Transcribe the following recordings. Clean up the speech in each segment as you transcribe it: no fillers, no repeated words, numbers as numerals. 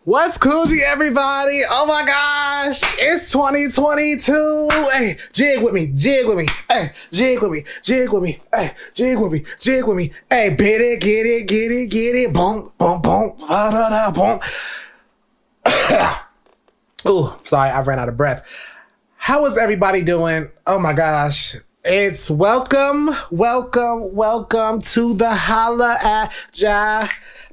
What's Coogee, everybody? Oh my gosh, it's 2022. Hey, jig with me, jig with me. Hey, jig with me, jig with me. Hey, jig with me, jig with me. Hey, bit it, get it, get it, get it. Boom, boom, boom, da da da, boom. Ooh, sorry, I ran out of breath. How is everybody doing? Oh my gosh. It's welcome to the Holla Ji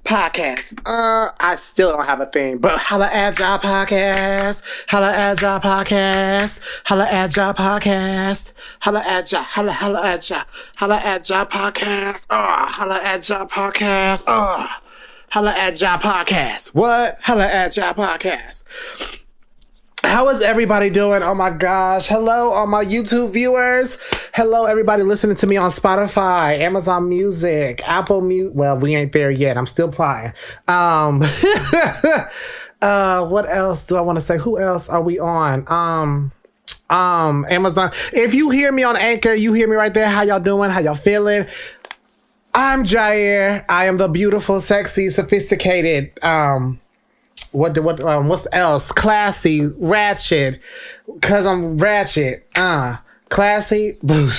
podcast. I still don't have a thing, but Holla Ji podcast, Holla Ji podcast, Holla Ji podcast, Holla Ji, Holla Ji podcast, Holla Ji podcast, Holla Ji podcast. What? Holla Ji podcast. How is everybody doing? Oh my gosh. Hello, all my YouTube viewers. Hello, everybody listening to me on Spotify, Amazon Music, Apple Music. Well, we ain't there yet. I'm still applying. What else do I want to say? Who else are we on? Amazon. If you hear me on Anchor, you hear me right there. How y'all doing? How y'all feeling? I'm Jair. I am the beautiful, sexy, sophisticated, what's else? Classy, ratchet, cause I'm ratchet. Classy. Oh,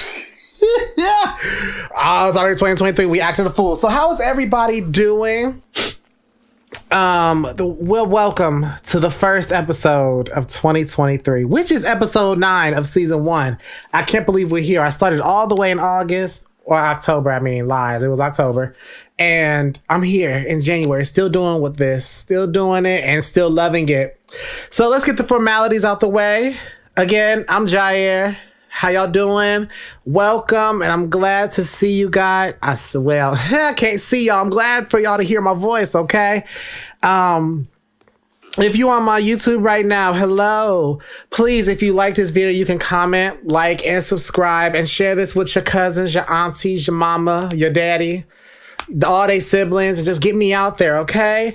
it's already 2023. We acted a fool. So how is everybody doing? Welcome to the first episode of 2023, which is episode 9 of season 1. I can't believe we're here. I started all the way in August. Or October, I mean, lies. It was October. And I'm here in January, still doing with this, still doing it and still loving it. So let's get the formalities out the way. Again, I'm Jair. How y'all doing? Welcome. And I'm glad to see you guys. I can't see y'all. I'm glad for y'all to hear my voice, okay? If you're on my YouTube right now, hello. Please, if you like this video, you can comment, like, and subscribe, and share this with your cousins, your aunties, your mama, your daddy, all their siblings, and just get me out there, okay?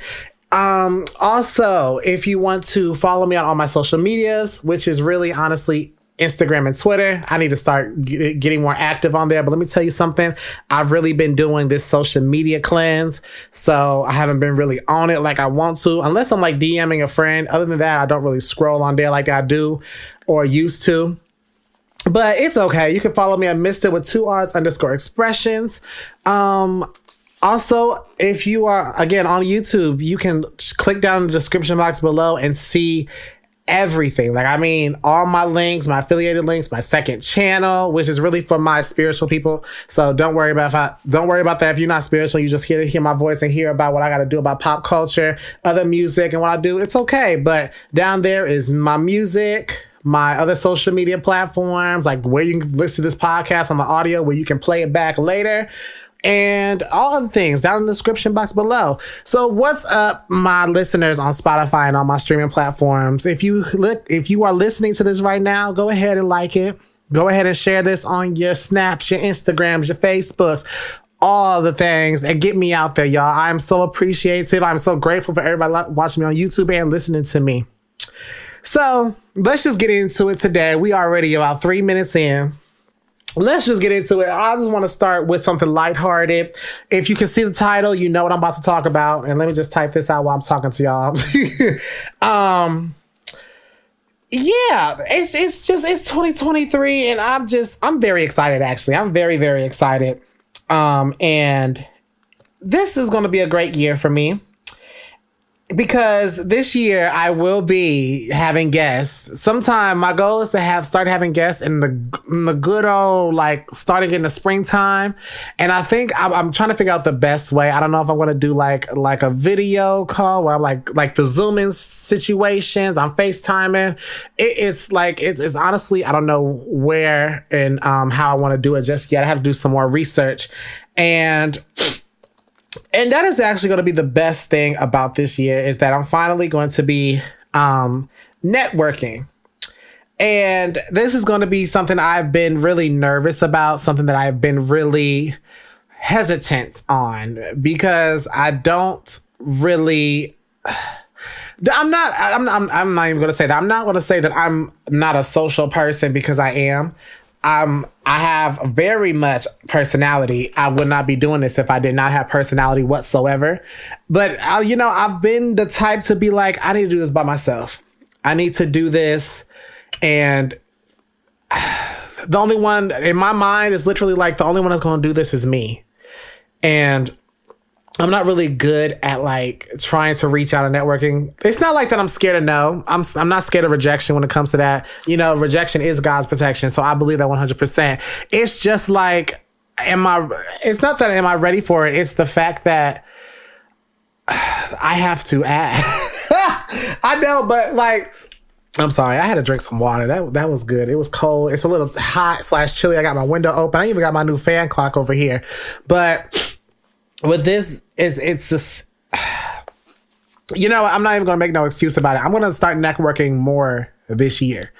Also, if you want to follow me on all my social medias, which is really, honestly, Instagram and Twitter. I need to start getting more active on there. But let me tell you something. I've really been doing this social media cleanse. So I haven't been really on it like I want to. Unless I'm like DMing a friend. Other than that, I don't really scroll on there like I do or used to. But it's okay. You can follow me at Mr. with 2Rs_expressions. Also, if you are, again, on YouTube, you can click down in the description box below and see everything. Like, I mean, all my links, my affiliated links, my second channel, which is really for my spiritual people. So don't worry about that. If you're not spiritual, you just hear my voice and hear about what I got to do about pop culture, other music, and what I do. It's okay. But down there is my music, my other social media platforms, like where you can listen to this podcast on the audio, where you can play it back later, and all other things down in the description box below. So what's up, my listeners on Spotify and all my streaming platforms? If you are listening to this right now, go ahead and like it. Go ahead and share this on your Snaps, your Instagrams, your Facebooks, all the things, and get me out there, y'all. I'm so appreciative. I'm so grateful for everybody watching me on YouTube and listening to me. So let's just get into it today. We already about 3 minutes in. Let's just get into it. I just want to start with something lighthearted. If you can see the title, you know what I'm about to talk about. And let me just type this out while I'm talking to y'all. Yeah, it's 2023 and I'm very excited, actually. I'm very, very excited. And this is going to be a great year for me. Because this year I will be having guests. Sometime my goal is to start having guests in the good old, like, starting in the springtime. And I think I'm trying to figure out the best way. I don't know if I'm going to do like a video call where I'm like the Zoom in situations. I'm FaceTiming. It's honestly, I don't know where and how I want to do it just yet. I have to do some more research. And that is actually going to be the best thing about this year, is that I'm finally going to be networking. And this is going to be something I've been really nervous about, something that I've been really hesitant on, because I don't really... I'm not even going to say that. I'm not going to say that I'm not a social person, because I am. I have very much personality. I would not be doing this if I did not have personality whatsoever. But I've been the type to be like, I need to do this by myself. I need to do this, and the only one in my mind is literally like the only one that's going to do this is me. And I'm not really good at like trying to reach out and networking. It's not like that I'm scared of no. I'm not scared of rejection when it comes to that. Rejection is God's protection. So I believe that 100%. It's just like, it's not that am I ready for it? It's the fact that I have to ask. I know, but like, I'm sorry. I had to drink some water. That was good. It was cold. It's a little hot/chilly. I got my window open. I even got my new fan clock over here. But with this, it's just, I'm not even going to make no excuse about it. I'm going to start networking more this year.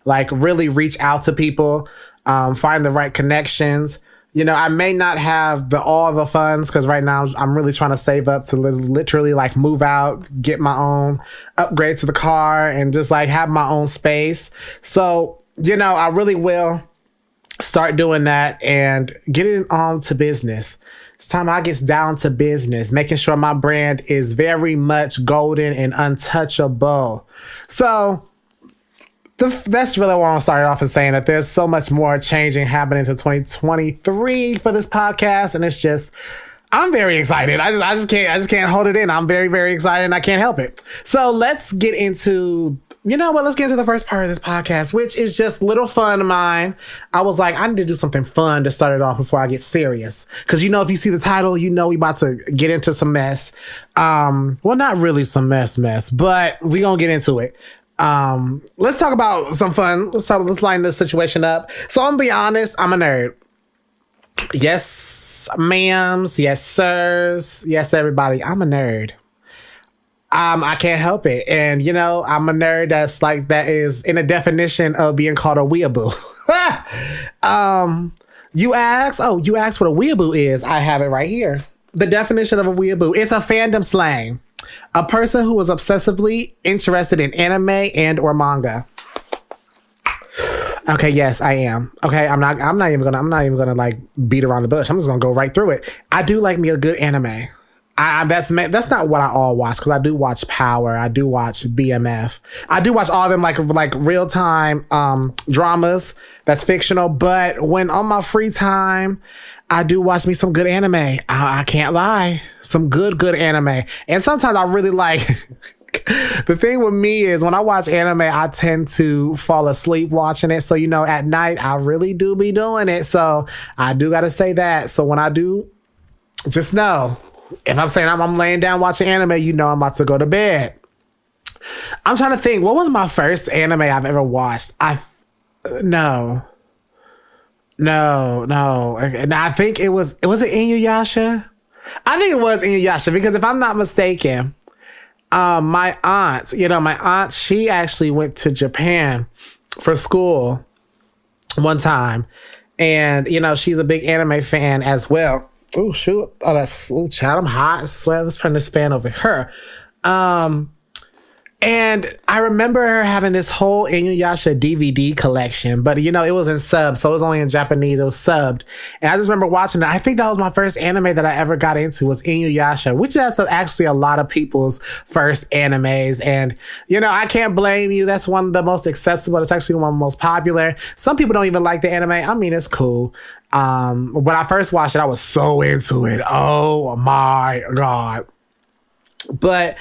Like really reach out to people, find the right connections. I may not have all the funds because right now I'm really trying to save up to literally like move out, get my own upgrade to the car and just like have my own space. So, I really will start doing that and getting on to business. It's time I get down to business, making sure my brand is very much golden and untouchable. So that's really what I want to start off and saying, that there's so much more changing happening to 2023 for this podcast. And it's just, I'm very excited. I just can't hold it in. I'm very, very excited and I can't help it. So let's get into, let's get into the first part of this podcast, which is just little fun of mine. I was like, I need to do something fun to start it off before I get serious. Cause if you see the title, we about to get into some mess. Well, not really some mess, but we gonna get into it. Let's talk about some fun. Let's line this situation up. So I'm gonna be honest, I'm a nerd. Yes, ma'ams. Yes, sirs. Yes, everybody. I'm a nerd. I can't help it. And, I'm a nerd that is in a definition of being called a weeaboo. You ask what a weeaboo is. I have it right here. The definition of a weeaboo. It's a fandom slang. A person who is obsessively interested in anime and or manga. Okay, yes, I am. Okay, I'm not even gonna like beat around the bush. I'm just gonna go right through it. I do like me a good anime. That's not what I all watch, because I do watch Power. I do watch BMF. I do watch all of them like real time dramas that's fictional. But when on my free time, I do watch me some good anime. I can't lie, some good anime. And sometimes I really like. The thing with me is when I watch anime, I tend to fall asleep watching it. So at night I really do be doing it. So I do got to say that. So when I do, just know. If I'm saying I'm laying down watching anime, I'm about to go to bed. I'm trying to think, what was my first anime I've ever watched? No. And I think was it Inuyasha? I think it was Inuyasha, because if I'm not mistaken, my aunt, she actually went to Japan for school one time. And, she's a big anime fan as well. Oh, shoot. Oh, child, I'm hot. I swear, let's turn this fan over her. And I remember her having this whole Inuyasha DVD collection, but it was in sub, so it was only in Japanese. It was subbed. And I just remember watching it. I think that was my first anime that I ever got into, was Inuyasha, which is actually a lot of people's first animes. And, I can't blame you. That's one of the most accessible. It's actually one of the most popular. Some people don't even like the anime. I mean, it's cool. When I first watched it, I was so into it. Oh my God. But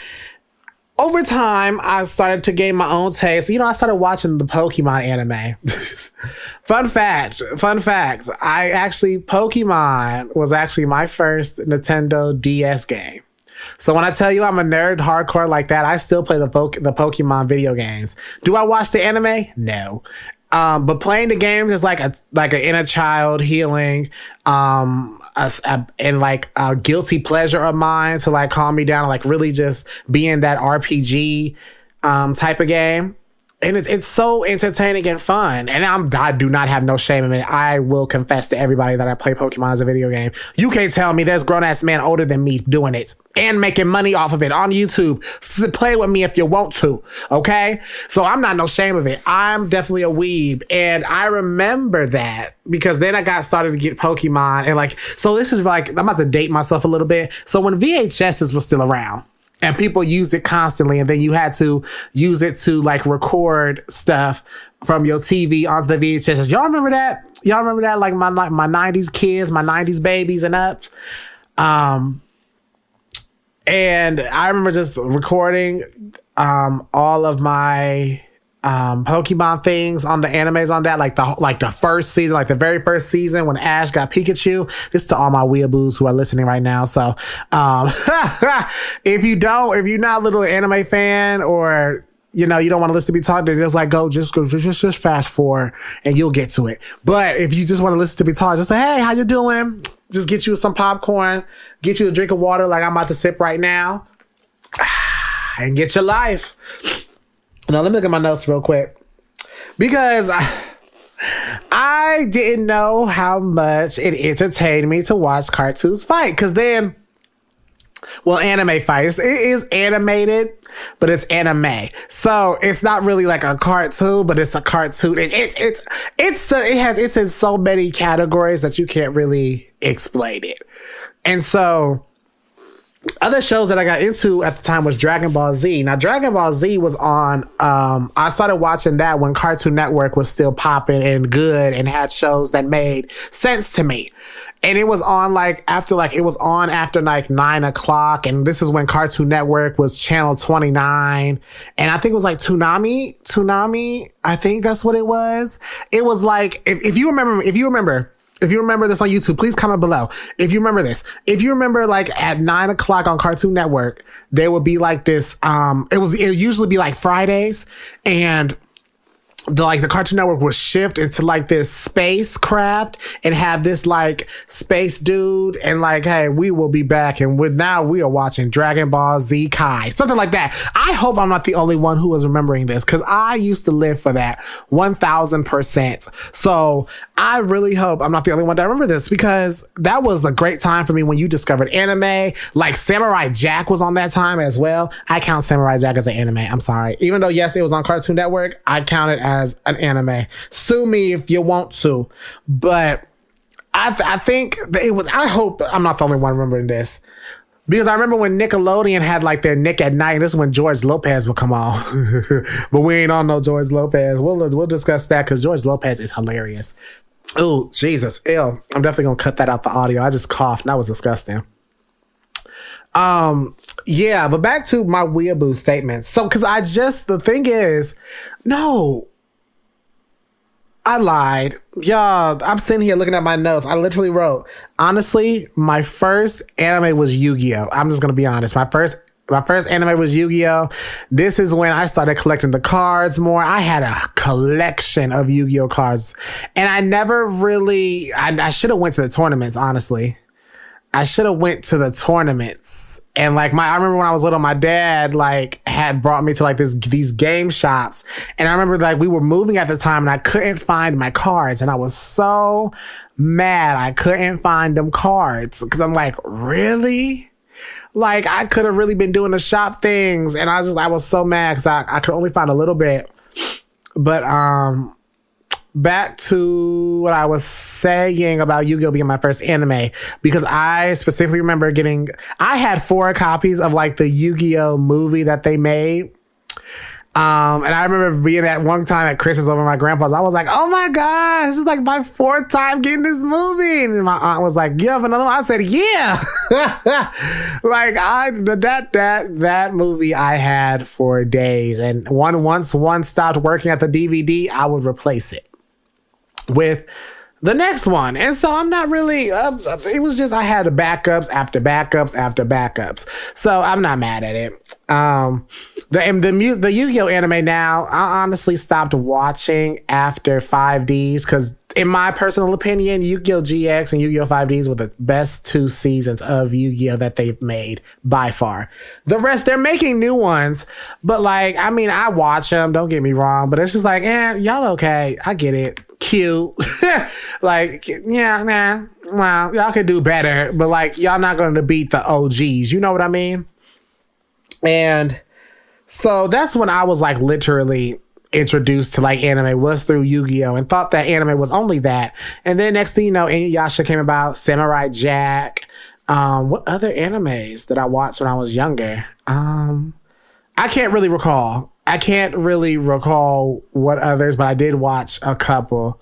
over time, I started to gain my own taste. I started watching the Pokemon anime. Fun fact. Pokemon was actually my first Nintendo DS game. So when I tell you I'm a nerd hardcore like that, I still play the Pokemon video games. Do I watch the anime? No. But playing the games is like an inner child healing, and like a guilty pleasure of mine to like calm me down, like really just be in that RPG, type of game. And it's so entertaining and fun. And I do not have no shame in it. I will confess to everybody that I play Pokemon as a video game. You can't tell me there's grown-ass man older than me doing it and making money off of it on YouTube. Play with me if you want to, okay? So I'm not no shame of it. I'm definitely a weeb. And I remember that because then I got started to get Pokemon. And like, so this is like, I'm about to date myself a little bit. So when VHSs were still around, and people used it constantly, and then you had to use it to like record stuff from your TV onto the VHS. Y'all remember that? Y'all remember that? Like my 90s kids, my 90s babies and ups. And I remember just recording all of my Pokemon things on the animes on that, like the first season, like the very first season when Ash got Pikachu. This is to all my weeaboos who are listening right now. So, if you're not a little anime fan, or you don't want to listen to me talk, then just like just fast forward and you'll get to it. But if you just want to listen to me talk, just say, hey, how you doing? Just get you some popcorn, get you a drink of water like I'm about to sip right now, and get your life. Now, let me look at my notes real quick, because I didn't know how much it entertained me to watch cartoons fight. Because then, well, anime fights, it is animated, but it's anime. So it's not really like a cartoon, but it's a cartoon. It's in so many categories that you can't really explain it. And so other shows that I got into at the time was Dragon Ball Z. Now, Dragon Ball Z was on, I started watching that when Cartoon Network was still popping and good and had shows that made sense to me. And it was on after 9 o'clock. And this is when Cartoon Network was channel 29. And I think it was like Toonami. I think that's what it was. It was like, if you remember this on YouTube, please comment below. If you remember this, if you remember like at 9 o'clock on Cartoon Network, there would be like this, it would usually be like Fridays, and the Cartoon Network would shift into like this spacecraft and have this like space dude and like, hey, we will be back, and now we are watching Dragon Ball Z Kai, something like that. I hope I'm not the only one who was remembering this, because I used to live for that 1000%. So I really hope I'm not the only one that remember this, because that was a great time for me when you discovered anime. Like Samurai Jack was on that time as well. I count Samurai Jack as an anime. I'm sorry. Even though, yes, it was on Cartoon Network, I count it as an anime. Sue me if you want to. But I think that it was, I hope I'm not the only one remembering this. Because I remember when Nickelodeon had like their Nick at Night, this is when George Lopez would come on. But we ain't on no George Lopez. We'll discuss that, because George Lopez is hilarious. Oh, Jesus. Ew. I'm definitely going to cut that out the audio. I just coughed. That was disgusting. Yeah, but back to my weeaboo statements. So, because the thing is, no, I lied. Y'all, I'm sitting here looking at my notes. I literally wrote, honestly, my first anime was Yu-Gi-Oh! I'm just going to be honest. My first anime was Yu-Gi-Oh! This is when I started collecting the cards more. I had a collection of Yu-Gi-Oh! Cards. And I never really, I should have went to the tournaments, honestly. I should have went to the tournaments. And like I remember when I was little, my dad like had brought me to like these game shops. And I remember like we were moving at the time and I couldn't find my cards. And I was so mad I couldn't find them cards. Cause I'm like, really? Like I could have really been doing the shop things. And I was so mad because I could only find a little bit. But back to what I was saying about Yu-Gi-Oh! Being my first anime, because I specifically remember I had 4 copies of like the Yu-Gi-Oh! Movie that they made. And I remember being at one time at Christmas over my grandpa's. I was like, oh my God, this is like my 4th time getting this movie. And my aunt was like, you have another one? I said, yeah. Like that movie I had for days. And once one stopped working at the DVD, I would replace it with the next one. And so I'm not really, it was just, I had backups after backups after backups. So I'm not mad at it. The Yu-Gi-Oh! Anime now, I honestly stopped watching after 5Ds, because in my personal opinion, Yu-Gi-Oh! GX and Yu-Gi-Oh! 5Ds were the best 2 seasons of Yu-Gi-Oh! That they've made by far. The rest, they're making new ones, but like, I mean, I watch them, don't get me wrong, but it's just like, y'all okay. I get it. Cute. Like, yeah, nah, well, y'all could do better, but like, y'all not going to beat the OGs. You know what I mean? And so that's when I was like literally introduced to like anime, was through Yu-Gi-Oh! And thought that anime was only that. And then next thing you know, Inuyasha came about, Samurai Jack. What other animes did I watch when I was younger? I can't really recall. What others, but I did watch a couple.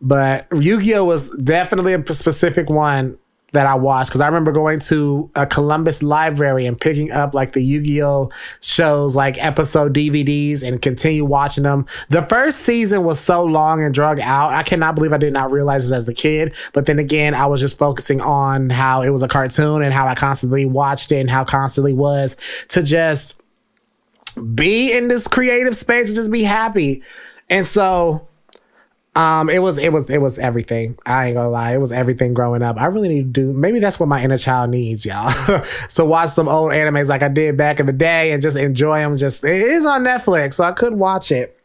But Yu-Gi-Oh! Was definitely a specific one that I watched, because I remember going to a Columbus library and picking up like the Yu-Gi-Oh! Shows, like episode DVDs, and continue watching them. The first season was so long and drug out. I cannot believe I did not realize this as a kid. But then again, I was just focusing on how it was a cartoon and how I constantly watched it and how constantly was to just be in this creative space and just be happy. And so it was everything. I ain't gonna lie. It was everything growing up. I really need to do, maybe that's what my inner child needs, y'all. So watch some old animes like I did back in the day and just enjoy them. It is on Netflix, so I could watch it.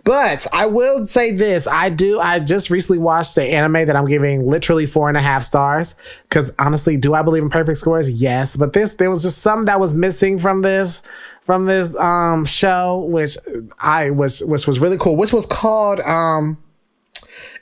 But I will say this. I just recently watched the anime that I'm giving literally 4.5 stars. Because honestly, do I believe in perfect scores? Yes. But there was just something that was missing from this show, which was really cool, which was called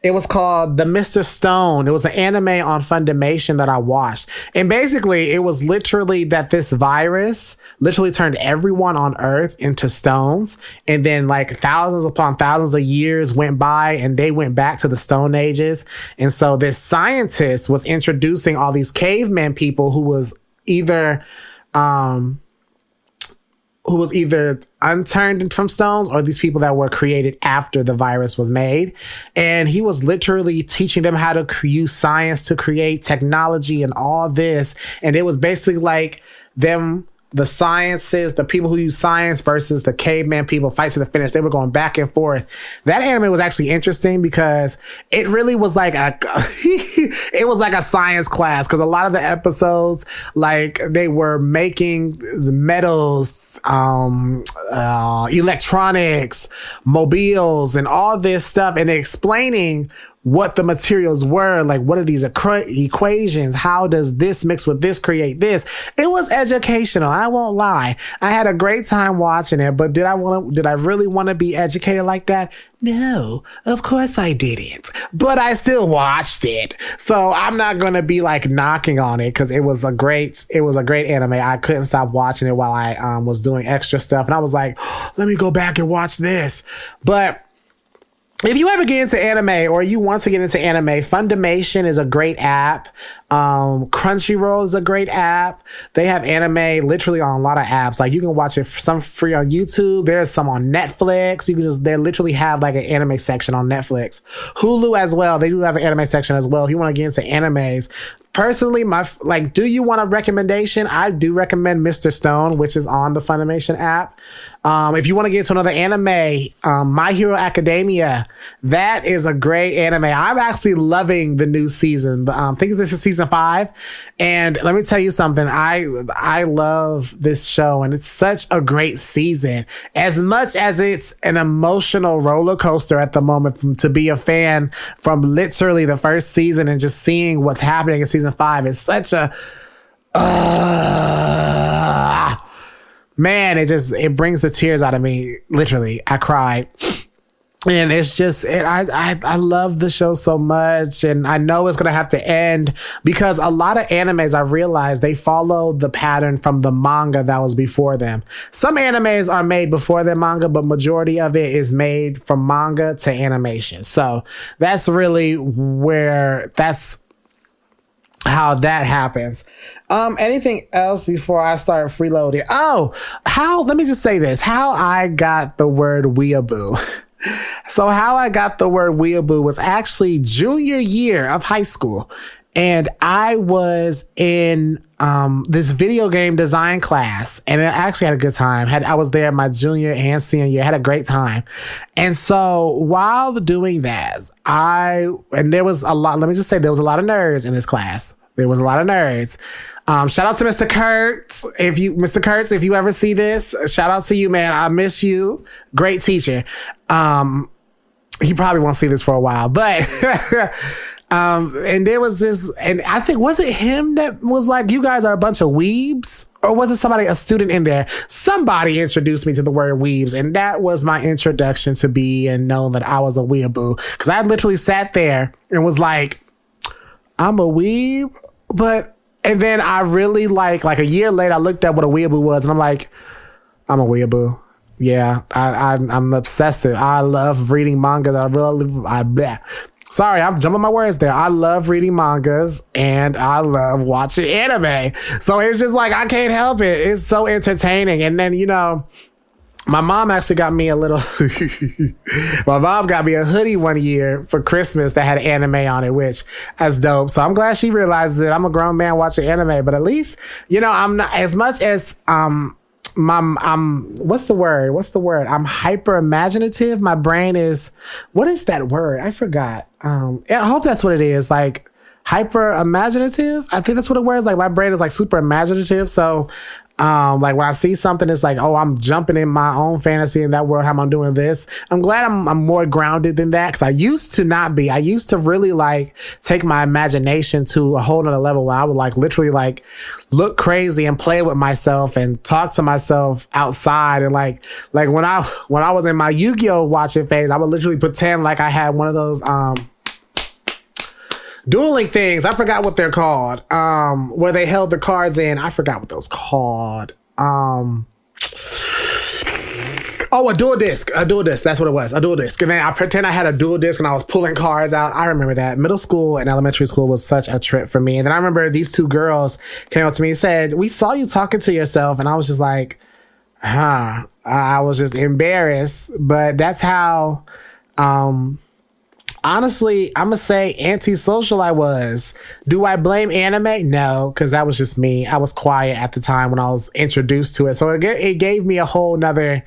it was called The Mr. Stone. It was an anime on Funimation that I watched. And basically, it was literally that this virus literally turned everyone on Earth into stones. And then like thousands upon thousands of years went by and they went back to the Stone Ages. And so this scientist was introducing all these caveman people who was either unturned from stones or these people that were created after the virus was made. And he was literally teaching them how to use science to create technology and all this. And it was basically like them, the sciences, the people who use science versus the caveman people, fight to the finish. They were going back and forth. That anime was actually interesting because it really was like it was like a science class, because a lot of the episodes, like they were making the metals, electronics, mobiles, and all this stuff, and explaining what the materials were, like what are these equations, how does this mix with this create this. It was educational, I won't lie. I had a great time watching it, but did I really want to be educated like that? No, of course I didn't, but I still watched it. So I'm not going to be like knocking on it, because it was a great anime. I couldn't stop watching it while I was doing extra stuff, and I was like, let me go back and watch this. But if you ever get into anime or you want to get into anime, Funimation is a great app. Crunchyroll is a great app. They have anime literally on a lot of apps. Like you can watch it some free on YouTube. There's some on Netflix. They literally have like an anime section on Netflix. Hulu as well. They do have an anime section as well. If you want to get into animes, personally, do you want a recommendation? I do recommend Mr. Stone, which is on the Funimation app. If you want to get into another anime, My Hero Academia, that is a great anime. I'm actually loving the new season. I think this is season 5. And let me tell you something. I love this show, and it's such a great season. As much as it's an emotional roller coaster at the moment to be a fan from literally the first season and just seeing what's happening in season 5, it's such a man, it brings the tears out of me. Literally, I cried. And it's just, I love the show so much, and I know it's going to have to end, because a lot of animes, I realized they follow the pattern from the manga that was before them. Some animes are made before their manga, but majority of it is made from manga to animation. So that's really that's how that happens. Anything else before I start freeloading? Let me just say this, how I got the word weeaboo. So how I got the word weeaboo was actually junior year of high school. And I was in this video game design class, and I actually had a good time. I was there my junior and senior year, had a great time. And so while doing that, there was a lot, let me just say, there was a lot of nerds in this class. There was a lot of nerds. Shout out to Mr. Kurtz. Mr. Kurtz, if you ever see this, shout out to you, man. I miss you. Great teacher. He probably won't see this for a while, but, and there was this, and I think, was it him that was like, you guys are a bunch of weebs? Or was it a student in there? Somebody introduced me to the word weebs, and that was my introduction to being known that I was a weeaboo. Cause I literally sat there and was like, I'm a weeb, and then I really like a year later, I looked at what a weeaboo was, and I'm like, I'm a weeaboo. Yeah, I'm obsessive. I love reading manga. Sorry, I'm jumping my words there. I love reading mangas and I love watching anime. So it's just like, I can't help it. It's so entertaining. And then, my mom actually got me my mom got me a hoodie one year for Christmas that had anime on it, which is dope. So I'm glad she realizes that I'm a grown man watching anime, but at least, I'm not as much as, what's the word? I'm hyper imaginative. My brain is, what is that word? I forgot. I hope that's what it is. Like hyper imaginative. I think that's what it was. Like my brain is like super imaginative. So, like when I see something, it's like, oh, I'm jumping in my own fantasy in that world. How I'm doing this. I'm glad I'm more grounded than that. Cause I used to not be. I used to really like take my imagination to a whole nother level where I would like literally like look crazy and play with myself and talk to myself outside. And like when I was in my Yu-Gi-Oh watching phase, I would literally pretend like I had one of those, dueling things. I forgot what they're called. Where they held the cards in. I forgot what those called. A dual disc. A dual disc. That's what it was. A dual disc. And then I pretend I had a dual disc and I was pulling cards out. I remember that. Middle school and elementary school was such a trip for me. And then I remember these two girls came up to me and said, we saw you talking to yourself. And I was just like, I was just embarrassed. But that's how, honestly, I'm going to say antisocial I was. Do I blame anime? No, because that was just me. I was quiet at the time when I was introduced to it. So it gave me a whole nother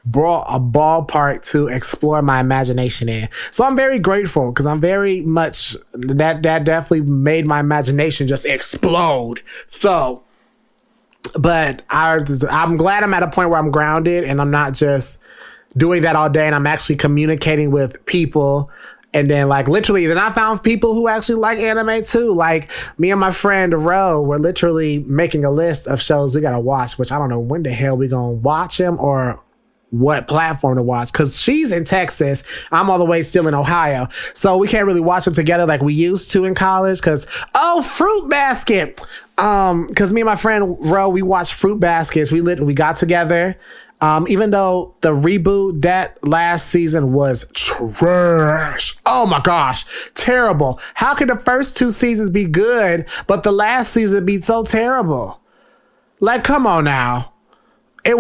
ballpark to explore my imagination in. So I'm very grateful because I'm very much, that definitely made my imagination just explode. So, but I'm glad I'm at a point where I'm grounded and I'm not just doing that all day, and I'm actually communicating with people. And then like literally, then I found people who actually like anime too. Like me and my friend Ro were literally making a list of shows we gotta watch, which I don't know when the hell we gonna watch them or what platform to watch. Cause she's in Texas. I'm all the way still in Ohio. So we can't really watch them together like we used to in college. Cause, Fruit Basket. Cause me and my friend Ro, we watched Fruit Baskets. We got together. Even though the reboot that last season was trash. Oh my gosh. Terrible. How could the first two seasons be good, but the last season be so terrible? Like, come on now. A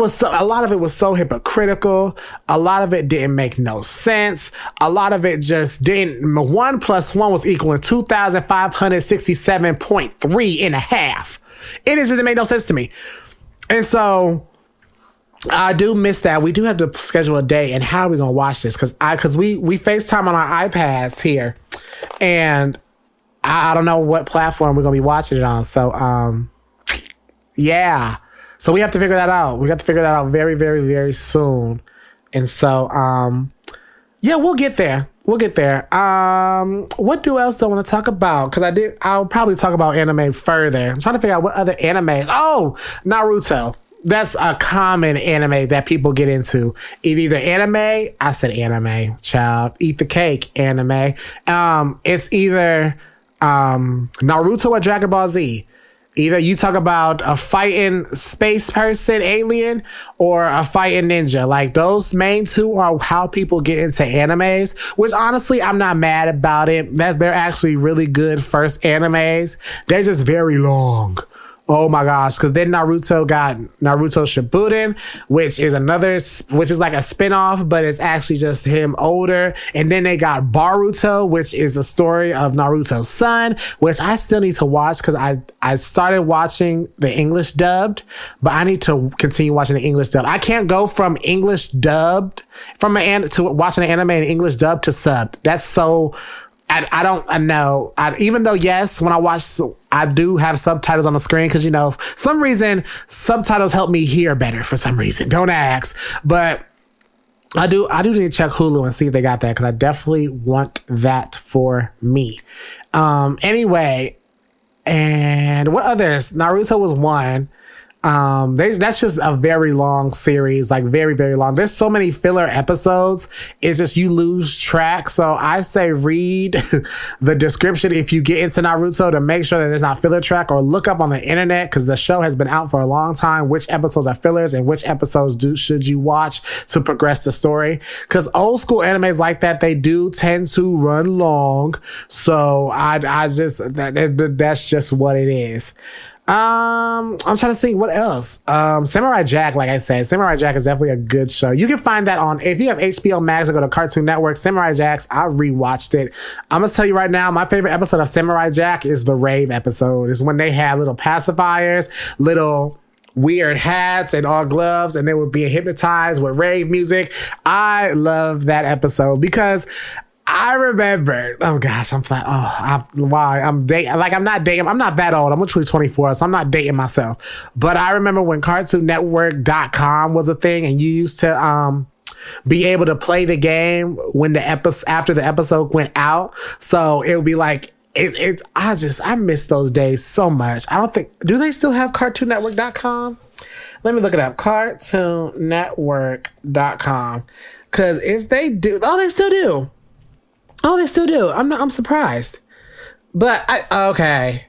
lot of it was so hypocritical. A lot of it didn't make no sense. A lot of it just didn't. 1 + 1 was equaling 2,567.3 and a half. It just didn't make no sense to me. And so I do miss that. We do have to schedule a day, and how are we gonna watch this? Cause we FaceTime on our iPads here, and I don't know what platform we're gonna be watching it on. So yeah. So we have to figure that out. We have to figure that out very, very, very soon. And so yeah, we'll get there. What else do I want to talk about? Cause I'll probably talk about anime further. I'm trying to figure out what other animes. Naruto. That's a common anime that people get into. Either anime, I said anime, child. Eat the cake, anime. It's either Naruto or Dragon Ball Z. Either you talk about a fighting space person, alien, or a fighting ninja. Like those main two are how people get into animes, which honestly, I'm not mad about it. They're actually really good first animes. They're just very long. Oh my gosh. Because then Naruto got Naruto Shippuden, which is like a spinoff, but it's actually just him older. And then they got Boruto, which is a story of Naruto's son, which I still need to watch because I started watching the English dubbed, but I need to continue watching the English dubbed. I can't go from English dubbed to watching an anime in English dubbed to subbed. That's so... I know. Even though, yes, when I watch, I do have subtitles on the screen because, for some reason, subtitles help me hear better for some reason. Don't ask. But I do need to check Hulu and see if they got that because I definitely want that for me. Anyway, and what others? Naruto was one. That's just a very long series, like very, very long. There's so many filler episodes. It's just you lose track. So I say read the description if you get into Naruto to make sure that there's not filler track, or look up on the internet because the show has been out for a long time which episodes are fillers and which episodes should you watch to progress the story. Because old school animes like that, they do tend to run long. So that's just what it is. I'm trying to think what else. Samurai Jack, like I said, Samurai Jack is definitely a good show. You can find that if you have HBO Max or go to Cartoon Network. Samurai Jack's, I rewatched it. I'm gonna tell you right now, my favorite episode of Samurai Jack is the rave episode. It's when they had little pacifiers, little weird hats and all gloves, and they were being hypnotized with rave music. I love that episode because I remember, oh gosh, I'm like, I'm dating, like I'm not that old. I'm literally 24, so I'm not dating myself. But I remember when CartoonNetwork.com was a thing and you used to be able to play the game when after the episode went out. So it would be like, I miss those days so much. Do they still have CartoonNetwork.com? Let me look it up. CartoonNetwork.com. Because if they do, they still do. Oh, they still do. I'm surprised. But okay.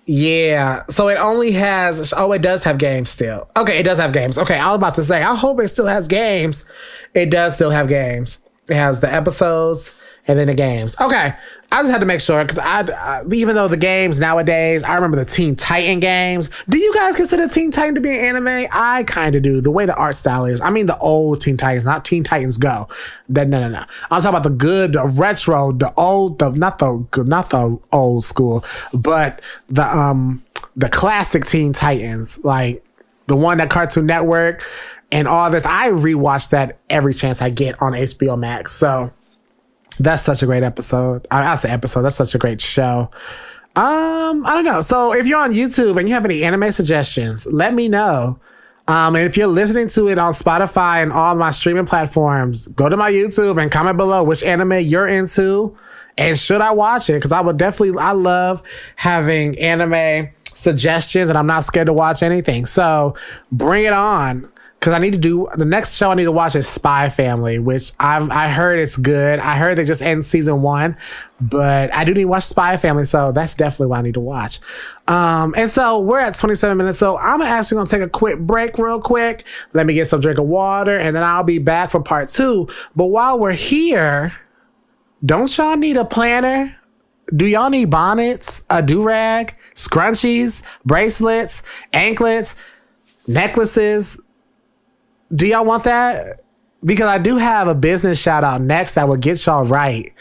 Yeah. So it only has, it does have games still. Okay, it does have games. Okay, I was about to say, I hope it still has games. It does still have games. It has the episodes and then the games. Okay. I just had to make sure because even though the games nowadays, I remember the Teen Titan games. Do you guys consider Teen Titan to be an anime? I kind of do. The way the art style is. I mean the old Teen Titans, not Teen Titans Go. No. I'm talking about the good, the retro, the old, not the old school, but the classic Teen Titans, like the one that Cartoon Network and all this. I rewatch that every chance I get on HBO Max. So. That's such a great episode. I say episode. That's such a great show. I don't know. So if you're on YouTube and you have any anime suggestions, let me know. And if you're listening to it on Spotify and all my streaming platforms, go to my YouTube and comment below which anime you're into and should I watch it? Because I love having anime suggestions and I'm not scared to watch anything. So bring it on. Because the next show I need to watch is Spy Family, which I heard it's good. I heard they just end season 1, but I do need to watch Spy Family, so that's definitely what I need to watch. And so we're at 27 minutes, so I'm actually going to take a quick break real quick. Let me get some drink of water, and then I'll be back for part 2. But while we're here, don't y'all need a planner? Do y'all need bonnets, a do-rag, scrunchies, bracelets, anklets, necklaces? Do y'all want that? Because I do have a business shout out next that will get y'all right.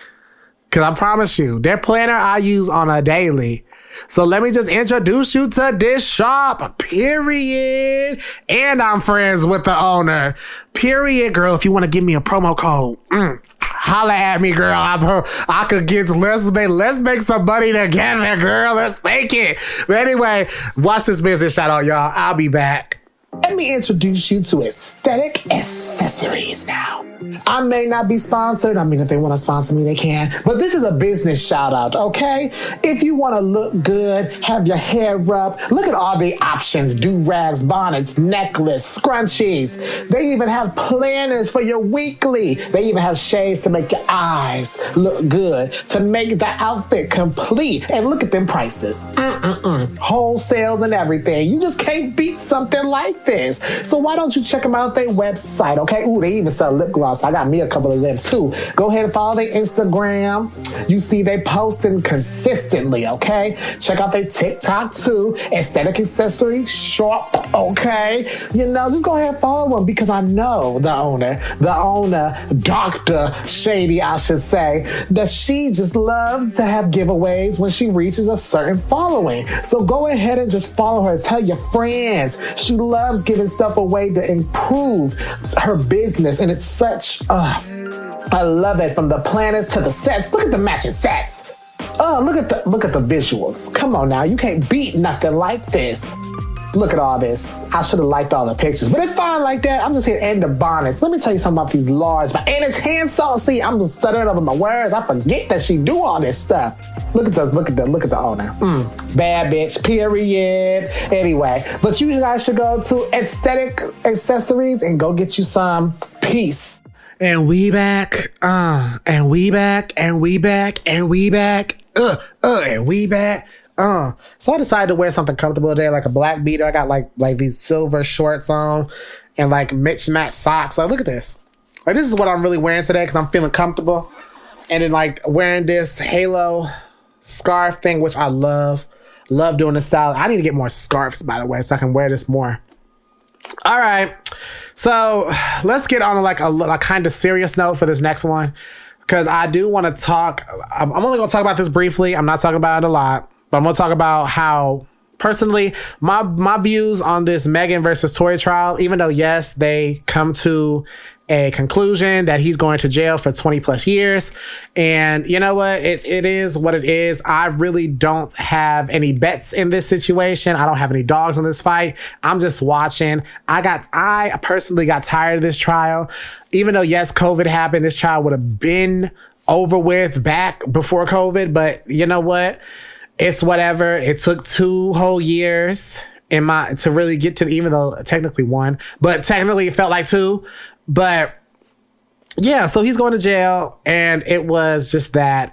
Because I promise you, their planner I use on a daily. So let me just introduce you to this shop, period. And I'm friends with the owner, period. Girl, if you want to give me a promo code, holla at me, girl. I could get, let's make some money together, girl. Let's make it. But anyway, watch this business shout out, y'all. I'll be back. Let me introduce you to Aesthetic Accessories now. I may not be sponsored. I mean, if they want to sponsor me, they can. But this is a business shout out, okay? If you want to look good, have your hair rubbed, look at all the options. Do-rags, bonnets, necklace, scrunchies. They even have planners for your weekly. They even have shades to make your eyes look good, to make the outfit complete. And look at them prices. Wholesales and everything. You just can't beat something like like this. So why don't you check them out their website, okay? Ooh, they even sell lip gloss. I got me a couple of them too. Go ahead and follow their Instagram. You see they posting consistently, okay? Check out their TikTok too. Aesthetic Accessory Shop, okay? You know, just go ahead and follow them because I know the owner, Dr. Shady, I should say, that she just loves to have giveaways when she reaches a certain following. So go ahead and just follow her. Tell your friends. She loves giving stuff away to improve her business. And it's such, I love it. From the planners to the sets. Look at the matching sets. Look at the visuals. Come on now. You can't beat nothing like this. Look at all this. I should have liked all the pictures, but it's fine like that. I'm just here and the bonnets. Let me tell you something about these large, and it's hand salt. See, I'm just stuttering over my words. I forget that she do all this stuff. Look at the owner. Bad bitch, period. Anyway, but you guys should go to Aesthetic Accessories and go get you some. Peace. And we back, and we back, and we back, and we back, and we back. So I decided to wear something comfortable today, like a black beater. I got like these silver shorts on and like mixed match socks. Like, look at this. Like, this is what I'm really wearing today because I'm feeling comfortable. And then like wearing this halo scarf thing, which I love doing this style. I need to get more scarves, by the way, so I can wear this more. All right. So let's get on like a kind of serious note for this next one. Because I do want to talk. I'm only going to talk about this briefly. I'm not talking about it a lot. But I'm going to talk about how, personally, my views on this Megan versus Tory trial, even though, yes, they come to a conclusion that he's going to jail for 20 plus years. And you know what? It is what it is. I really don't have any bets in this situation. I don't have any dogs in this fight. I'm just watching. I personally got tired of this trial. Even though, yes, COVID happened, this trial would have been over with back before COVID. But you know what? It's whatever. It took 2 whole years to really get to, even though technically 1, but technically it felt like 2. But yeah, so he's going to jail, and it was just that.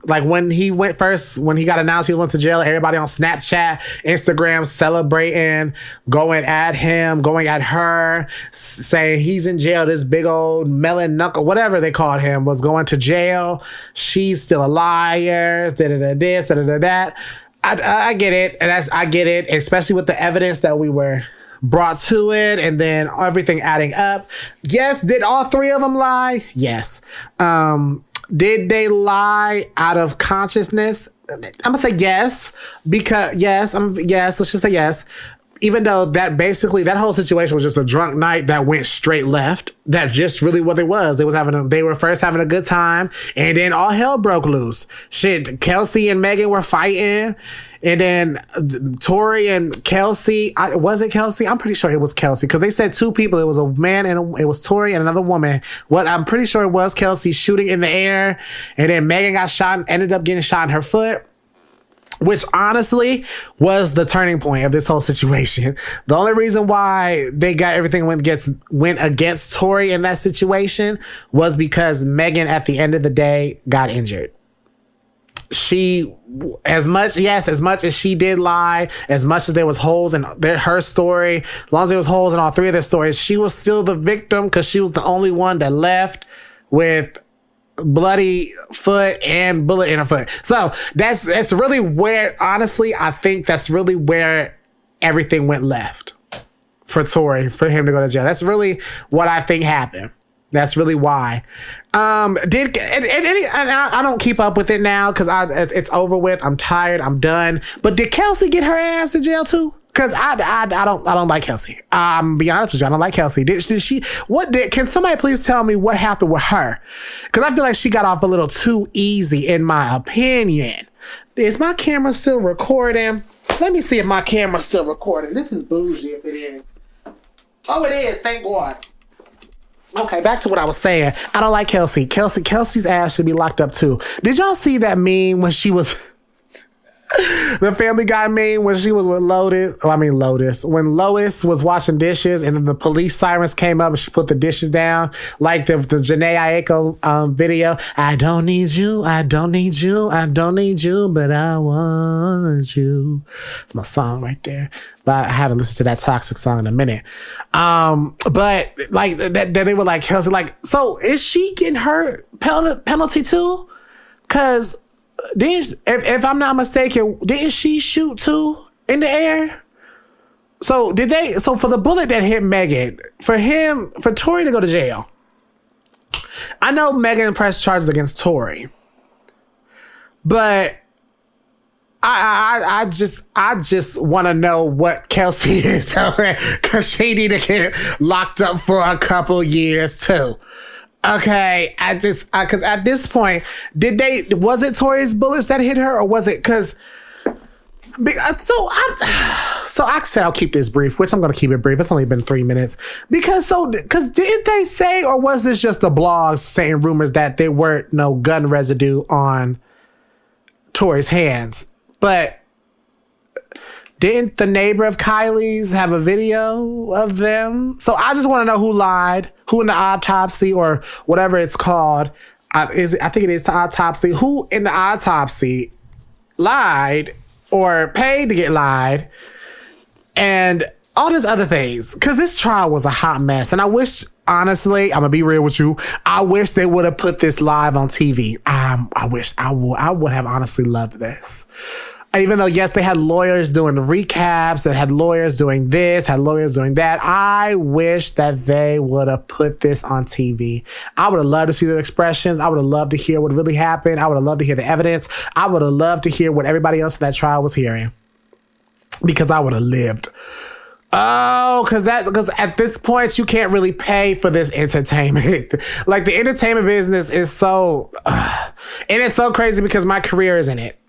Like when he got announced he went to jail, everybody on Snapchat, Instagram celebrating, going at him, going at her, saying he's in jail. This big old melon knuckle, whatever they called him, was going to jail. She's still a liar. This, that. I get it, and I get it, especially with the evidence that we were brought to it, and then everything adding up. Yes, did all 3 of them lie? Yes. Did they lie out of consciousness? I'm gonna say yes, because yes, let's just say yes. Even though that whole situation was just a drunk night that went straight left. That's just really what it was. They were first having a good time, and then all hell broke loose. Shit, Kelsey and Megan were fighting, and then Tory and Kelsey. Was it Kelsey? I'm pretty sure it was Kelsey because they said 2 people. It was a man and it was Tory and another woman. I'm pretty sure it was Kelsey shooting in the air, and then Megan got shot and ended up getting shot in her foot. Which honestly was the turning point of this whole situation. The only reason why they got everything went against Tory in that situation was because Megan at the end of the day got injured. She, as much as she did lie, as much as there was holes in her story, as long as there was holes in all 3 of their stories, she was still the victim because she was the only one that left with bloody foot and bullet in her foot. So that's really where, honestly, I think that's really where everything went left for Tory, for him to go to jail. That's really what I think happened. That's really why. I don't keep up with it now because it's over with. I'm tired. I'm done. But did Kelsey get her ass in jail too? Because I don't like Kelsey. Be honest with you, I don't like Kelsey. Can somebody please tell me what happened with her? Because I feel like she got off a little too easy, in my opinion. Is my camera still recording? Let me see if my camera's still recording. This is bougie if it is. Oh, it is. Thank God. Okay, back to what I was saying. I don't like Kelsey. Kelsey's ass should be locked up too. Did y'all see that meme when she was... The Family Guy meme when she was with Lotus. When Lois was washing dishes and then the police sirens came up and she put the dishes down, like the Janae Aiko video. I don't need you, I don't need you, I don't need you, but I want you. It's my song right there. but I haven't listened to that Toxic song in a minute. But like that they were like, Kelsey, like, so is she getting her penalty too? Cause if I'm not mistaken, didn't she shoot too in the air? So for the bullet that hit Megan, for Tory to go to jail. I know Megan pressed charges against Tory, but I just want to know what Kelsey is, because she need to get locked up for a couple years too. Okay, because at this point, was it Tory's bullets that hit her, or was it because? So I said I'll keep this brief, which I'm going to keep it brief. It's only been 3 minutes. Because didn't they say, or was this just the blogs saying rumors that there weren't no gun residue on Tory's hands? But didn't the neighbor of Kylie's have a video of them? So I just want to know who lied, who in the autopsy or whatever it's called. I think it is the autopsy. Who in the autopsy lied or paid to get lied, and all these other things. Because this trial was a hot mess. And I wish, honestly, I'm going to be real with you, I wish they would have put this live on TV. I would have honestly loved this. Even though, yes, they had lawyers doing the recaps, they had lawyers doing this, had lawyers doing that. I wish that they would have put this on TV. I would have loved to see the expressions. I would have loved to hear what really happened. I would have loved to hear the evidence. I would have loved to hear what everybody else in that trial was hearing, because I would have lived. Oh, because at this point, you can't really pay for this entertainment. Like, the entertainment business is so, and it's so crazy because my career is in it.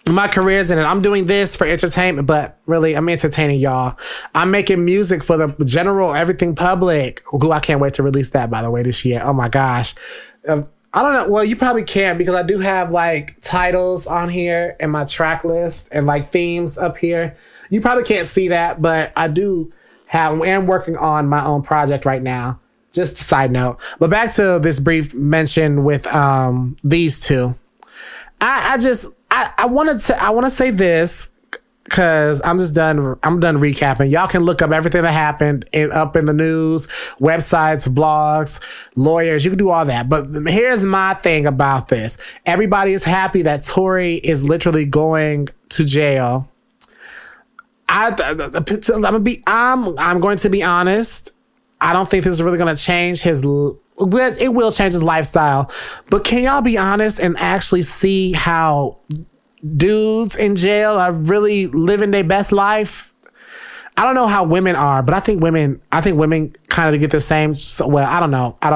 I'm doing this for entertainment, but really, I'm entertaining y'all. I'm making music for the general everything public. Ooh, I can't wait to release that, by the way, this year. Oh my gosh. I don't know. Well, you probably can't, because I do have like titles on here and my track list and like themes up here. You probably can't see that, but I am working on my own project right now. Just a side note. But back to this brief mention with these two. I want to say this, because I'm done recapping. Y'all can look up everything that happened up in the news, websites, blogs, lawyers. You can do all that. But here's my thing about this. Everybody is happy that Tory is literally going to jail. I'm going to be honest. I don't think this is really going to change it will change his lifestyle. But can y'all be honest and actually see how dudes in jail are really living their best life? I don't know how women are, but I think women kind of get the same. So, well, I don't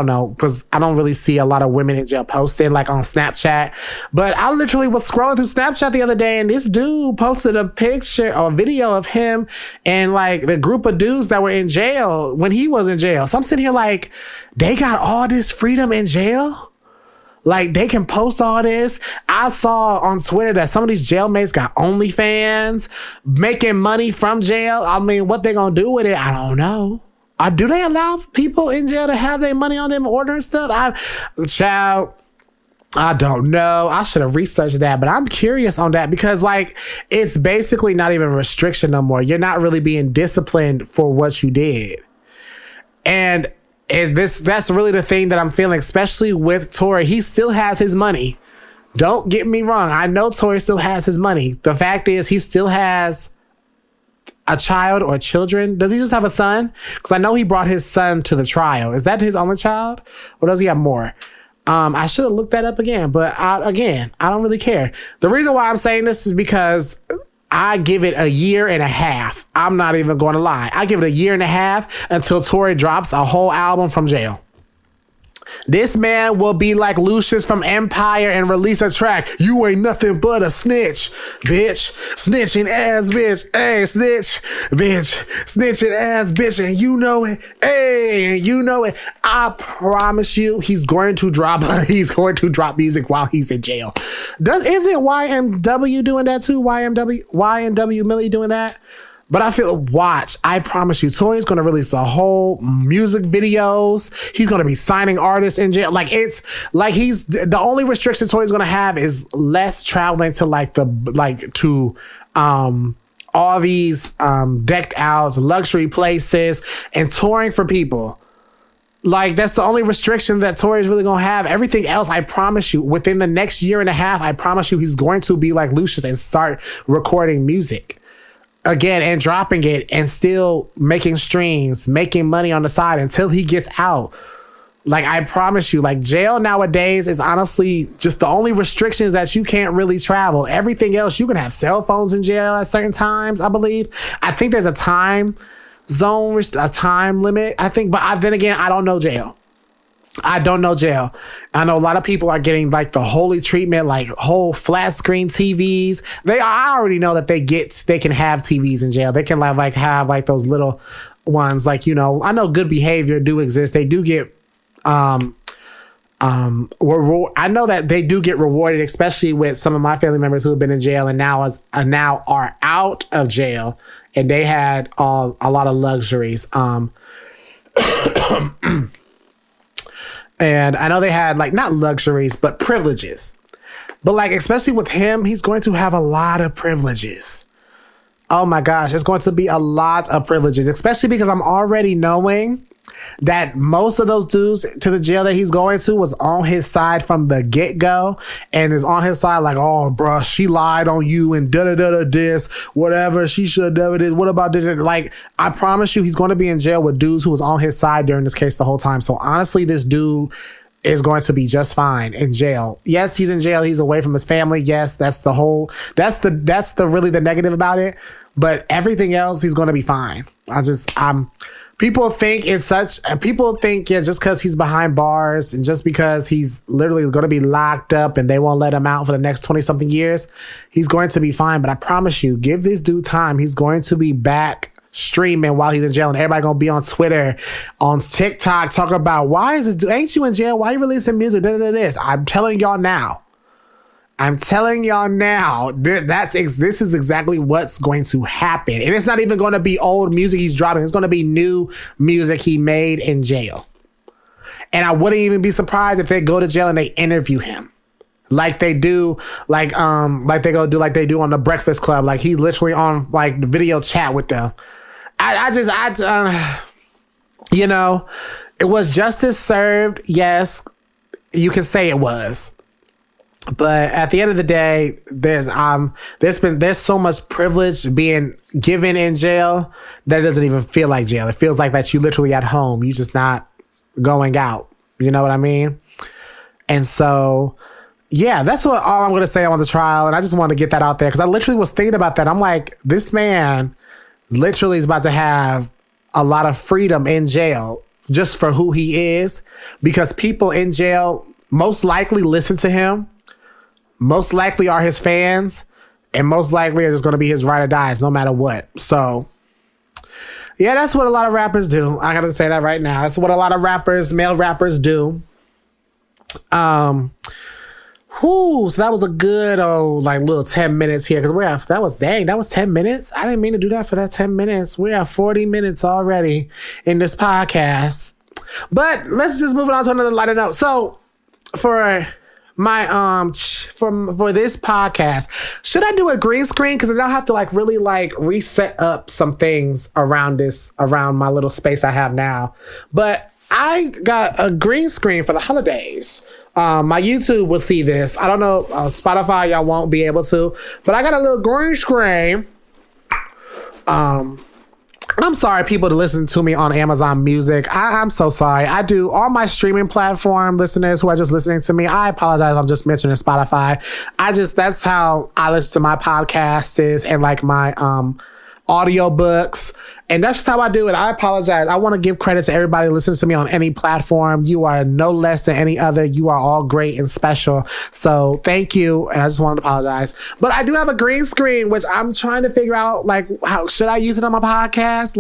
know, because I don't really see a lot of women in jail posting like on Snapchat. But I literally was scrolling through Snapchat the other day, and this dude posted a picture or a video of him and like the group of dudes that were in jail when he was in jail. So I'm sitting here like, they got all this freedom in jail? Like, they can post all this. I saw on Twitter that some of these jailmates got OnlyFans, making money from jail. I mean, what they gonna do with it, I don't know. Do they allow people in jail to have their money on them ordering stuff? I don't know. I should have researched that, but I'm curious on that, because like, it's basically not even a restriction no more. You're not really being disciplined for what you did. And that's really the thing that I'm feeling, especially with Tory. He still has his money. Don't get me wrong. I know Tory still has his money. The fact is, he still has a child or children. Does he just have a son? Because I know he brought his son to the trial. Is that his only child? Or does he have more? I should have looked that up again. But I don't really care. The reason why I'm saying this is because I give it a year and a half. I'm not even going to lie. I give it a year and a half until Tory drops a whole album from jail. This man will be like Lucius from Empire and release a track. You ain't nothing but a snitch, bitch. Snitching ass bitch. Hey, snitch, bitch. Snitching ass bitch. And you know it. Hey, and you know it. I promise you, he's going to drop music while he's in jail. Isn't YMW doing that too? YMW Millie doing that? But I promise you, Tory's going to release a whole music videos. He's going to be signing artists in jail. Like, it's like the only restriction Tory's going to have is less traveling to all these decked out luxury places and touring for people. Like, that's the only restriction that Tory is really going to have. Everything else, I promise you, within the next year and a half, I promise you he's going to be like Lucius and start recording music again and dropping it and still making streams, making money on the side until he gets out. Like, I promise you, like, jail nowadays is honestly just the only restrictions that you can't really travel. Everything else, you can have cell phones in jail at certain times, I believe. I think there's a time zone, a time limit, I think. But then again, I don't know jail. I don't know jail. I know a lot of people are getting like the holy treatment, like whole flat screen TVs. I already know that they can have TVs in jail. They can like have like those little ones, like, you know, I know good behavior do exist. They do get I know that they do get rewarded, especially with some of my family members who have been in jail and now are out of jail, and they had a lot of luxuries. And I know they had like not luxuries, but privileges. But like, especially with him, he's going to have a lot of privileges. Oh my gosh, it's going to be a lot of privileges, especially because I'm already knowing that most of those dudes to the jail that he's going to was on his side from the get-go and is on his side like, oh, bruh, she lied on you and da-da-da-da this, whatever, she should have this, what about this? Like, I promise you he's going to be in jail with dudes who was on his side during this case the whole time. So honestly, this dude is going to be just fine in jail. Yes, he's in jail. He's away from his family. Yes, that's the really the negative about it. But everything else, he's going to be fine. People think just because he's behind bars and just because he's literally going to be locked up and they won't let him out for the next 20 something years, he's going to be fine. But I promise you, give this dude time. He's going to be back streaming while he's in jail, and everybody going to be on Twitter, on TikTok, talking about, ain't you in jail? Why you releasing music? This. I'm telling y'all now. This is exactly what's going to happen. And it's not even going to be old music he's dropping. It's going to be new music he made in jail. And I wouldn't even be surprised if they go to jail and they interview him. Like they do, like they do on the Breakfast Club. Like he literally on like the video chat with them. You know, it was justice served. Yes, you can say it was. But at the end of the day, there's so much privilege being given in jail that it doesn't even feel like jail. It feels like that you literally at home. You just not going out. You know what I mean? And so, yeah, that's all I'm going to say on the trial. And I just want to get that out there because I literally was thinking about that. I'm like, this man literally is about to have a lot of freedom in jail just for who he is, because people in jail most likely listen to him. Most likely are his fans, and most likely are just going to be his ride or dies no matter what. So, yeah, that's what a lot of rappers do. I got to say that right now. That's what a lot of male rappers do. So that was a good, little 10 minutes here. Because that was 10 minutes. I didn't mean to do that for that 10 minutes. We have 40 minutes already in this podcast. But let's just move it on to another lighter note. So, for my for this podcast, should I do a green screen? Because I don't have to really reset up some things around my little space I have now. But I got a green screen for the holidays. My YouTube will see this. I don't know, Spotify, y'all won't be able to, but I got a little green screen. I'm sorry, people, to listen to me on Amazon Music. I'm so sorry. I do all my streaming platform listeners who are just listening to me. I apologize. I'm just mentioning Spotify. That's how I listen to my podcast and my audiobooks. And that's just how I do it. I apologize. I want to give credit to everybody who listens to me on any platform. You are no less than any other. You are all great and special. So thank you. And I just wanted to apologize. But I do have a green screen, which I'm trying to figure out, how should I use it on my podcast?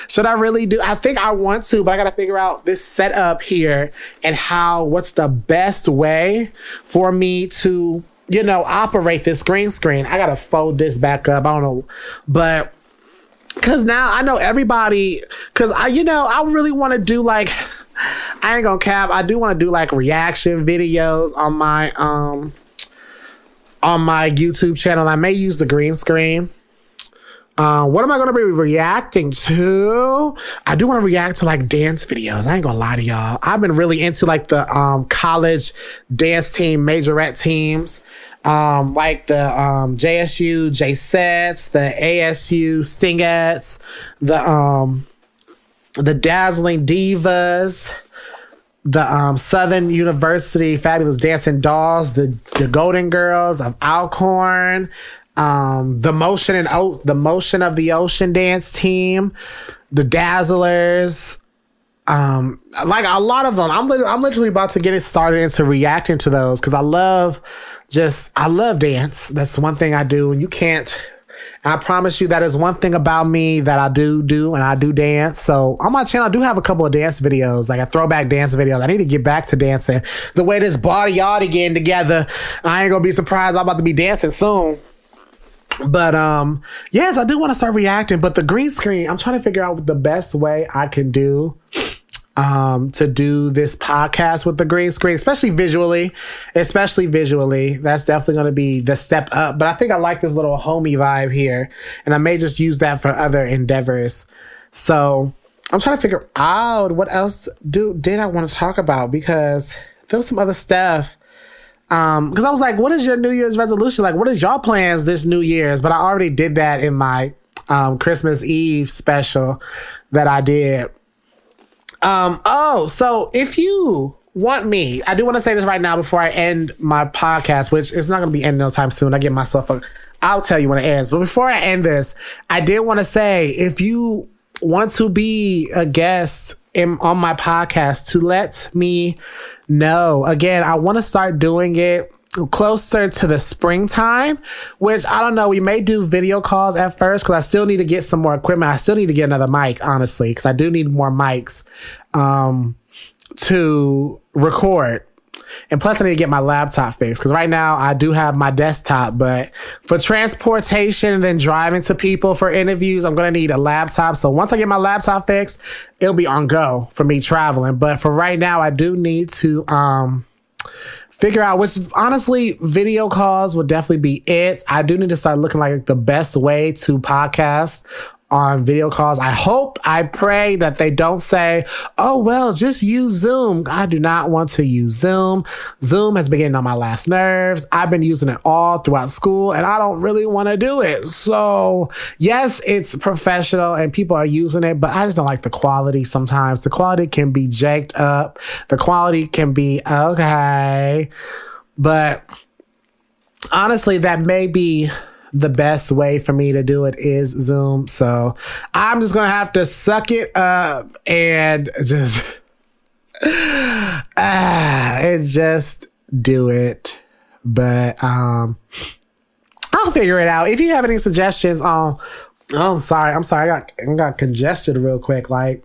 Should I really do? I think I want to, but I got to figure out this setup here and what's the best way for me to, operate this green screen. I got to fold this back up. I don't know. But because now I know everybody, because I really want to do I ain't gonna cap. I do want to do reaction videos on my YouTube channel. I may use the green screen. What am I going to be reacting to? I do want to react to like dance videos. I ain't going to lie to y'all. I've been really into like the college dance team, majorette teams. Like the JSU J-Sets, the ASU Stingettes, the Dazzling Divas, the Southern University Fabulous Dancing Dolls, the Golden Girls of Alcorn, the Motion of the Ocean dance team, the Dazzlers, like a lot of them. I'm literally about to get it started into reacting to those because I love dance. That's one thing I do, and you can't. And I promise you that is one thing about me that I do, and I do dance. So on my channel, I do have a couple of dance videos, like a throwback dance videos. I need to get back to dancing. The way this body already getting together, I ain't gonna be surprised I'm about to be dancing soon. But yes, I do want to start reacting. But the green screen, I'm trying to figure out the best way I can do to do this podcast with the green screen, especially visually. That's definitely going to be the step up. But I think I like this little homey vibe here, and I may just use that for other endeavors. So I'm trying to figure out what else did I want to talk about, because there was some other stuff. Because I was like, what is your New Year's resolution? Like, what is y'all plans this New Year's? But I already did that in my Christmas Eve special that I did. So if you want me, I do want to say this right now before I end my podcast, which is not going to be ending no time soon. I get myself I'll tell you when it ends. But before I end this, I did want to say, if you want to be a guest on my podcast, to let me know. Again, I want to start doing it closer to the springtime, which I don't know. We may do video calls at first because I still need to get some more equipment. I still need to get another mic, honestly, because I do need more mics to record. And plus I need to get my laptop fixed, because right now I do have my desktop, but for transportation and then driving to people for interviews, I'm going to need a laptop. So once I get my laptop fixed, it'll be on go for me traveling. But for right now, I do need to figure out, which honestly, video calls would definitely be it. I do need to start looking like the best way to podcast on video calls. I pray that they don't say, oh, well, just use Zoom. I do not want to use Zoom. Zoom has been getting on my last nerves. I've been using it all throughout school, and I don't really want to do it. So yes, it's professional and people are using it, but I just don't like the quality sometimes. The quality can be jacked up. The quality can be okay. But honestly, that may be the best way for me to do it is Zoom. So I'm just going to have to suck it up and just do it. But I'll figure it out. If you have any suggestions on, I'm sorry. I got congested real quick. Like,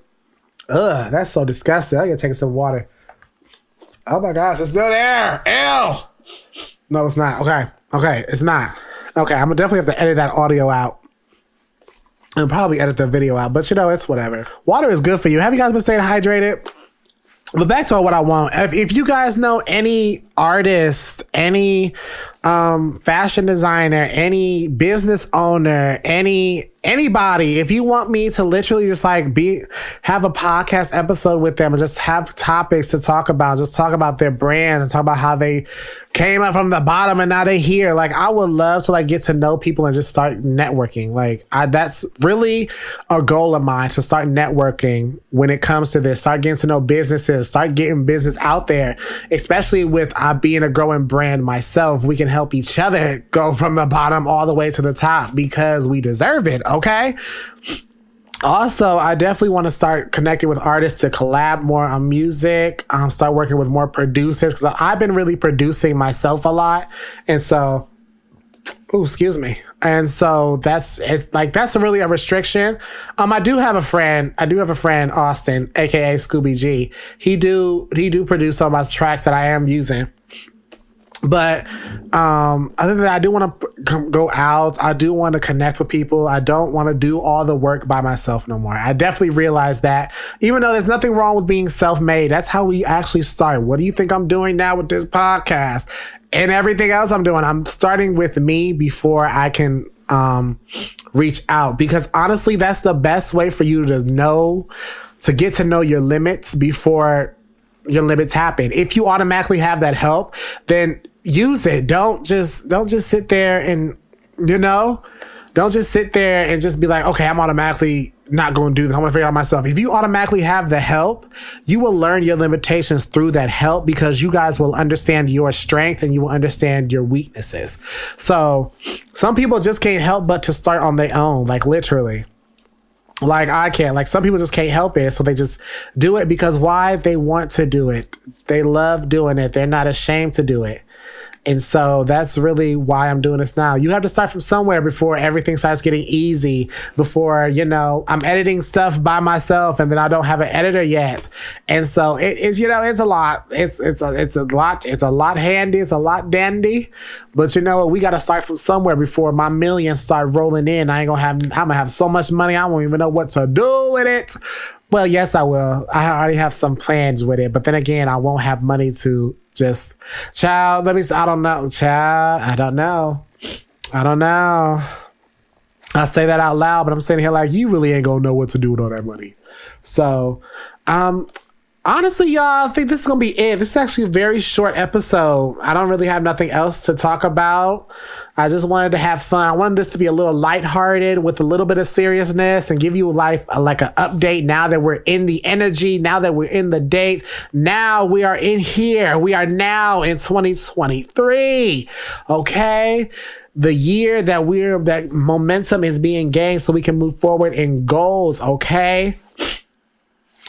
that's so disgusting. I gotta take some water. Oh my gosh, it's still there. Ew. No, it's not. Okay, it's not. Okay, I'm gonna definitely have to edit that audio out and probably edit the video out, but it's whatever. Water is good for you. Have you guys been staying hydrated? But back to what I want. If you guys know any artist, any fashion designer, any business owner, anybody, if you want me to literally just like have a podcast episode with them and just have topics to talk about, just talk about their brands and talk about how they came up from the bottom and now they're here. Like, I would love to like get to know people and just start networking. Like, that's really a goal of mine, to start networking when it comes to this. Start getting to know businesses, start getting business out there, especially with being a growing brand myself. We can help each other go from the bottom all the way to the top because we deserve it. Okay. Also, I definitely want to start connecting with artists to collab more on music. Start working with more producers, because I've been really producing myself a lot. And so, excuse me. And so that's really a restriction. I do have a friend, Austin, aka Scooby G. He do produce some of my tracks that I am using. But other than that, I do want to go out. I do want to connect with people. I don't want to do all the work by myself no more. I definitely realize that, even though there's nothing wrong with being self-made, that's how we actually start. What do you think I'm doing now with this podcast and everything else I'm doing? I'm starting with me before I can reach out, because honestly, that's the best way for you to get to know your limits before your limits happen. If you automatically have that help, then use it. Don't just sit there and, don't just sit there and just be like, okay, I'm automatically not going to do this. I'm going to figure it out myself. If you automatically have the help, you will learn your limitations through that help, because you guys will understand your strength and you will understand your weaknesses. So some people just can't help but to start on their own, like literally. Like I can't. Like some people just can't help it. So they just do it because why? They want to do it. They love doing it. They're not ashamed to do it. And so that's really why I'm doing this now. You have to start from somewhere before everything starts getting easy, before, I'm editing stuff by myself and then I don't have an editor yet. And so it's a lot. It's a lot handy. It's a lot dandy. But we got to start from somewhere before my millions start rolling in. I'm going to have so much money. I won't even know what to do with it. Well, yes, I will. I already have some plans with it. But then again, I won't have money to I don't know. I don't know. I say that out loud, but I'm sitting here like, you really ain't gonna know what to do with all that money. So, honestly, y'all, I think this is gonna be it. This is actually a very short episode. I don't really have nothing else to talk about. I just wanted to have fun. I wanted this to be a little lighthearted with a little bit of seriousness and give you like an update now that we're in the energy, now that we're in the date. Now we are in here. We are now in 2023. Okay? The year that momentum is being gained so we can move forward in goals. Okay?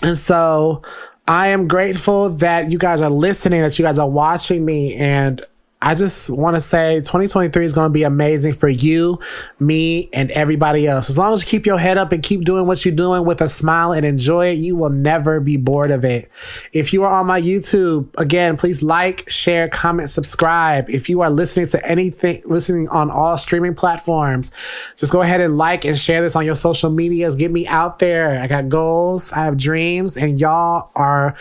And so I am grateful that you guys are listening, that you guys are watching me, and I just want to say 2023 is going to be amazing for you, me, and everybody else. As long as you keep your head up and keep doing what you're doing with a smile and enjoy it, you will never be bored of it. If you are on my YouTube, again, please like, share, comment, subscribe. If you are listening on all streaming platforms, just go ahead and like and share this on your social medias. Get me out there. I got goals. I have dreams, and y'all are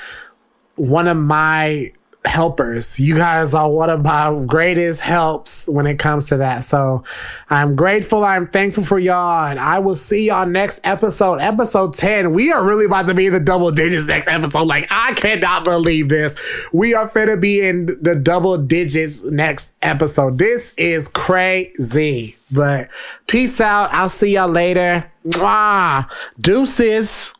one of my helpers. You guys are one of my greatest helps when it comes to that. So I'm grateful. I'm thankful for y'all, and I will see y'all next episode 10. We are really about to be in the double digits next episode. Like, I cannot believe this. We are finna be in the double digits next episode. This is crazy. But peace out. I'll see y'all later. Mwah. Deuces.